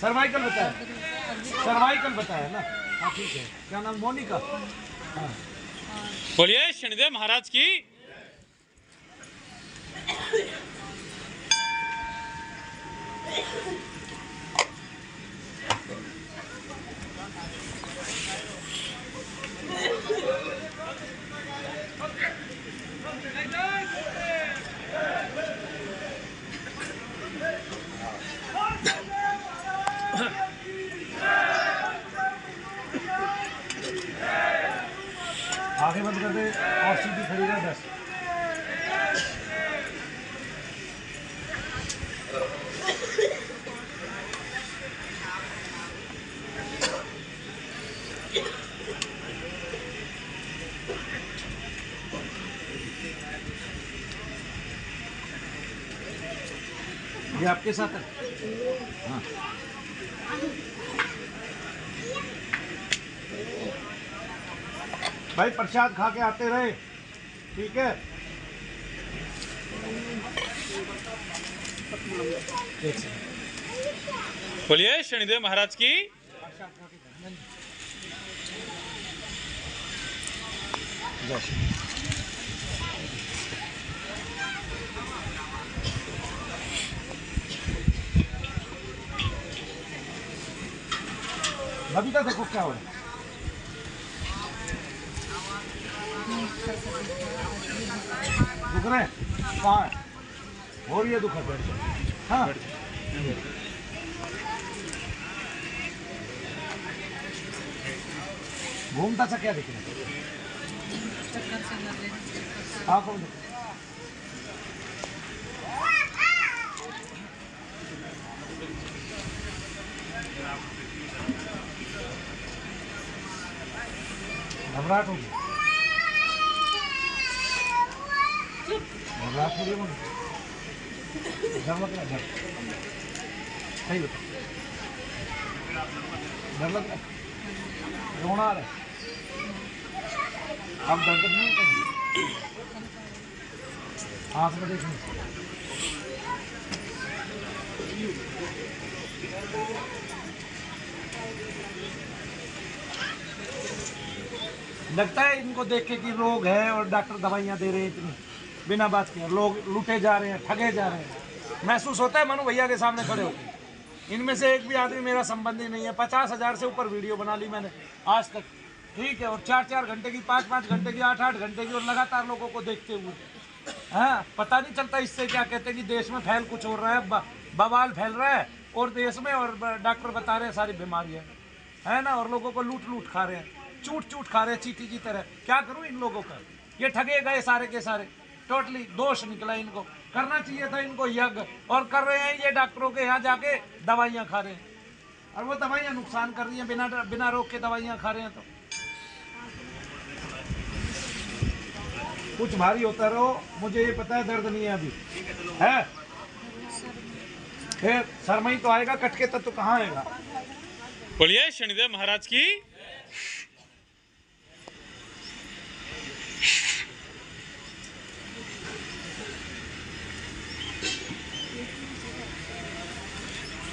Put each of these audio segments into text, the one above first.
Cervical बताया, cervical बताया ना। हाँ ठीक है, क्या नाम? मोनिका। हाँ बोलिए शनिदेव महाराज की। आगे बंद कर दे और सीधी खड़ी रह बस। ये आपके साथ है। हाँ भाई प्रसाद खा के आते रहे, ठीक है। बोलिए शनिदेव महाराज की। बबीता देखो क्या हो रहा है। दुख रहे हैं? कहाँ है? हो रही है दुख है। हाँ घूमता सा क्या दिख रहा है? आँखों में घबराहट होगी, घबराहट हो रही है मुझे, डर लग रहा है। डर सही बता, डर लग रहा है, रोना आ रहा है। अब दर्द नहीं होता, आँख में देखने लगता है इनको देख के कि रोग है और डॉक्टर दवाइयाँ दे रहे हैं इतनी बिना बात के। लोग लूटे जा रहे हैं, ठगे जा रहे हैं। महसूस होता है मनु भैया के सामने खड़े होकर। इनमें से एक भी आदमी मेरा संबंधी नहीं है। 50,000 से ऊपर वीडियो बना ली मैंने आज तक, ठीक है। और 4-4 घंटे की, 5-5 घंटे की, 8-8 घंटे की, और लगातार लोगों को देखते हुए। हाँ पता नहीं चलता इससे क्या कहते हैं कि देश में फैल कुछ हो रहा है, बवाल फैल रहा है और देश में, और डॉक्टर बता रहे हैं सारी बीमारियाँ है ना, और लोगों को लूट लूट खा रहे हैं, चूट चूट खा रहे हैं चीटी की तरह। क्या करूं इन लोगों का? ये ठगे गए सारे के सारे, टोटली दोष निकला। इनको करना चाहिए था इनको यज्ञ, और कर रहे हैं ये डॉक्टरों के यहाँ जाके दवाइयाँ खा रहे हैं, और वो दवाइयाँ नुकसान कर रही हैं। बिना रोग के दवाइयाँ खा रहे हैं। तो कुछ भारी होता रहो, मुझे ये पता है दर्द नहीं है अभी है। फिर शर्मा ही तो आएगा, कट के तब तो कहाँ आएगा। बोलिए शनिदेव महाराज की।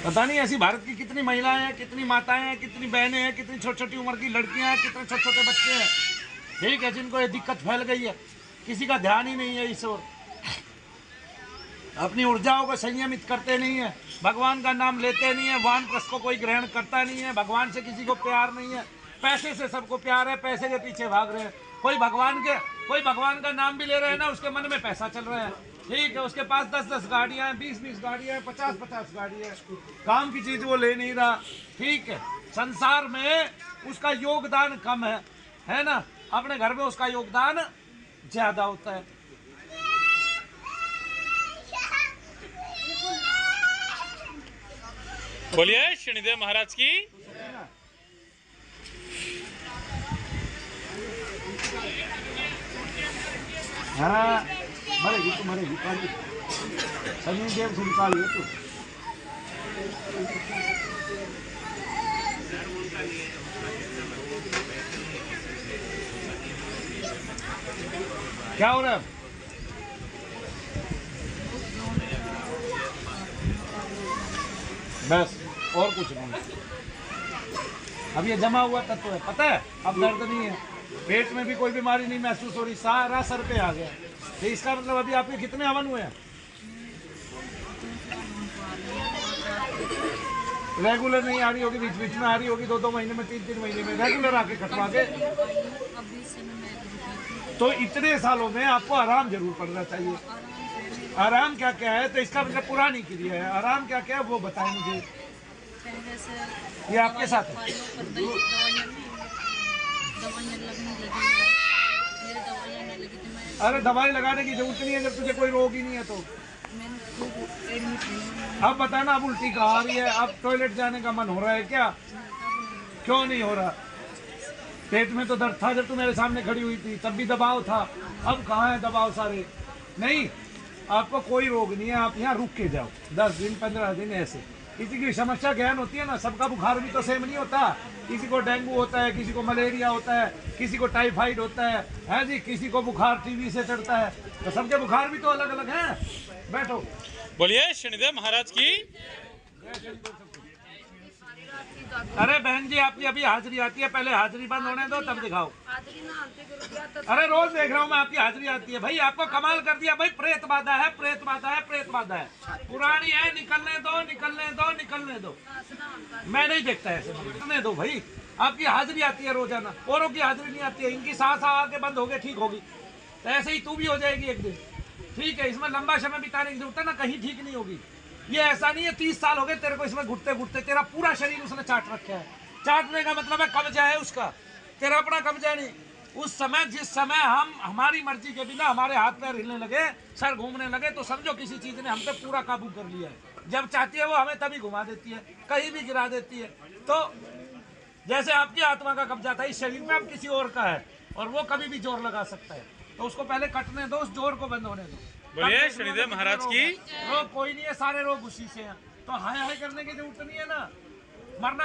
पता नहीं ऐसी भारत की कितनी महिलाएं हैं, कितनी माताएं हैं, कितनी बहनें हैं, कितनी छोटी छोटी उम्र की लड़कियां हैं, कितने छोटे छोटे बच्चे हैं, ठीक है, जिनको ये दिक्कत फैल गई है। किसी का ध्यान ही नहीं है इस ओर, अपनी ऊर्जाओं को संयमित करते नहीं है, भगवान का नाम लेते नहीं है, वानप्रस्थ को कोई ग्रहण करता नहीं है, भगवान से किसी को प्यार नहीं है, पैसे से सबको प्यार है, पैसे के पीछे भाग रहे हैं। कोई भगवान का नाम भी ले रहे हैं ना, उसके मन में पैसा चल रहा है, ठीक है। उसके पास 10-10 गाड़ियां हैं, 20-20 गाड़ियां हैं, 50-50 गाड़ियां हैं, काम की चीज वो ले नहीं रहा, ठीक है। संसार में उसका योगदान कम है ना, अपने घर में उसका योगदान ज्यादा होता है। बोलिए शनिदेव महाराज की। हाँ मरेगी तो मरेगी, शनिदेव से निकालिए तो। क्या हो रहा है? बस और कुछ नहीं। अब ये जमा हुआ तत्व है, पता है, अब दर्द नहीं है, पेट में भी कोई बीमारी नहीं महसूस हो रही, सारा सर पे आ गया। तो इसका मतलब अभी आपके कितने हवन हुए हैं? रेगुलर नहीं आ रही होगी, बीच बीच में आ रही होगी, 2-2 महीने में, 3-3 महीने में, रेगुलर आके कटवा के। तो इतने सालों में आपको आराम जरूर पड़ना चाहिए। आराम क्या क्या है? तो इसका मतलब पुरानी क्रिया है। आराम क्या क्या है वो बताएं मुझे। ये आपके साथ है? अरे दवाई लगाने की जरूरत नहीं है जब तुझे कोई रोग ही नहीं है तो। अब बताना, अब उल्टी कहाँ आ रही है, अब टॉयलेट जाने का मन हो रहा है क्या? क्यों नहीं हो रहा? पेट में तो दर्द था जब तू मेरे सामने खड़ी हुई थी, तब भी दबाव था। अब कहाँ है दबाव सारे? नहीं, आपको कोई रोग नहीं है, आप यहाँ रुक के जाओ 10 दिन 15 दिन ऐसे। किसी की समस्या ज्ञान होती है ना, सबका बुखार भी तो सेम नहीं होता। किसी को डेंगू होता है, किसी को मलेरिया होता है, किसी को टाइफाइड होता है जी, किसी को बुखार टीवी से चढ़ता है। तो सबके बुखार भी तो अलग अलग हैं। बैठो। बोलिए शनिदेव महाराज की। अरे बहन जी, आपकी अभी हाजिरी आती है, पहले हाजिरी बंद होने दो तब दिखाओ। अरे रोज देख रहा हूँ मैं, आपकी हाजिरी आती है। भाई आपको कमाल कर दिया भाई, प्रेत बाधा है, प्रेत बाधा है, प्रेत बाधा है, पुरानी है, निकलने दो, निकलने दो, निकलने दो। मैं नहीं देखता ऐसे, निकलने दो भाई। आपकी हाजिरी आती है रोजाना, औरों की हाजिरी नहीं आती है। इनकी सांस आके बंद हो गई, ठीक होगी, तो ऐसे ही तू भी हो जाएगी एक दिन। ठीक है, इसमें लंबा समय बिताने की जरूरत है ना, कहीं ठीक नहीं होगी। ये ऐसा नहीं है 30 साल हो गए तेरे को इसमें घुटते घुटते, तेरा पूरा शरीर उसने चाट रखा है। चाटने का मतलब है कब्जा है उसका, तेरा अपना कब्जा नहीं। उस समय जिस समय हम हमारी मर्जी के बिना हमारे हाथ पैर हिलने लगे, सर घूमने लगे, तो समझो किसी चीज ने हम पे पूरा काबू कर लिया है। जब चाहती है वो हमें तभी घुमा देती है, कहीं भी गिरा देती है। तो जैसे आपकी आत्मा का कब्जा था इस शरीर में, अब किसी और का है, और वो कभी भी जोर लगा सकता है। तो उसको पहले कटने दो, उस जोर को बंद होने दो। बोलिए शनिदेव महाराज की। रोग कोई नहीं है, सारे रोग उसी से हैं। तो हाय हाय करने की जरूरत नहीं है ना, मरना